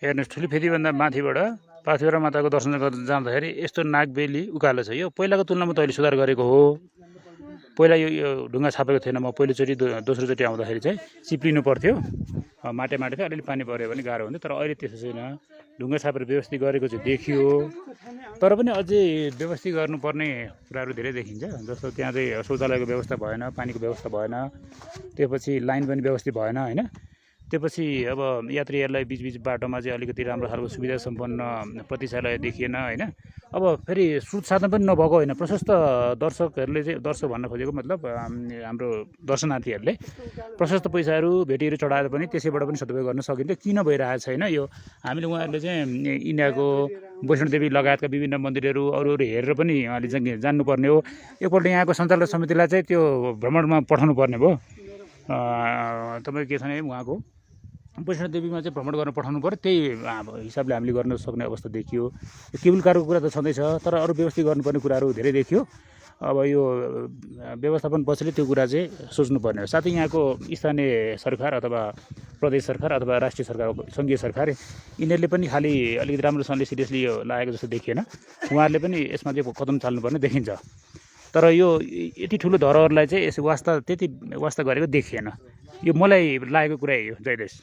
हेर्नुहोस् ठुली फेदीभन्दा माथिबाट पाथिभरा माताको दर्शन गर्न जाँदाखेरि यस्तो नागबेली उकालो छ। यो पहिलाको तुलनामा त अहिले सुधार गरेको हो। पहिला यो ढुङ्गा छापेको थिएन। म पहिलोचोटि दोस्रोचोटि आउँदाखेरि चाहिँ चिप्लिनु पर्थ्यो, माटे थियो, अलिअलि पानी पऱ्यो भने गाह्रो हुन्थ्यो। तर अहिले त्यस्तो छैन, ढुङ्गा छापेर व्यवस्थित गरेको चाहिँ देखियो। तर पनि अझै व्यवस्थित गर्नुपर्ने कुराहरू धेरै देखिन्छ। जस्तो त्यहाँ चाहिँ शौचालयको व्यवस्था भएन, पानीको व्यवस्था भएन, त्यसपछि लाइन पनि व्यवस्थित भएन होइन। त्यसपछि अब यात्रीहरूलाई बिचबिच बाटोमा चाहिँ अलिकति राम्रो खालको सुविधा सम्पन्न प्रतीक्षालय देखिएन होइन। अब फेरि स्रोत साधन पनि नभएको होइन। प्रशस्त दर्शकहरूले चाहिँ, दर्शक भन्न खोजेको मतलब हाम्रो दर्शनार्थीहरूले प्रशस्त पैसाहरू भेटीहरू चढाएर पनि त्यसैबाट पनि सदुपयोग गर्न सकिन्थ्यो। किन भइरहेको छैन यो हामीले उहाँहरूले चाहिँ इन्डियाको वैष्णोदेवी लगायतका विभिन्न मन्दिरहरू अरू हेरेर पनि उहाँले चाहिँ जान्नुपर्ने हो। एकपल्ट यहाँको सञ्चालक समितिलाई चाहिँ त्यो भ्रमणमा पठाउनु पर्ने भयो। तपाईँ के छ भने उहाँको वैष्णोदेवीमा चाहिँ भ्रमण गर्न पठाउनु पऱ्यो। त्यही हिसाबले हामीले गर्न सक्ने अवस्था देखियो। केबुल कारको कुरा त छँदैछ, तर अरू व्यवस्थित गर्नुपर्ने कुराहरू धेरै देखियो। अब यो व्यवस्थापन पक्षले त्यो कुरा चाहिँ सोच्नुपर्ने हो। साथै यहाँको स्थानीय सरकार अथवा प्रदेश सरकार अथवा राष्ट्रिय सरकार, सङ्घीय सरकार, यिनीहरूले पनि खालि अलिकति राम्रोसँगले सिरियसली यो लागेको जस्तो देखिएन। उहाँहरूले पनि यसमा चाहिँ कदम चाल्नुपर्ने देखिन्छ। तर यो यति ठुलो धरोहरलाई चाहिँ यस वास्ता त्यति वास्ता गरेको देखिएन। यो मलाई लागेको कुरा हो। जयदेश।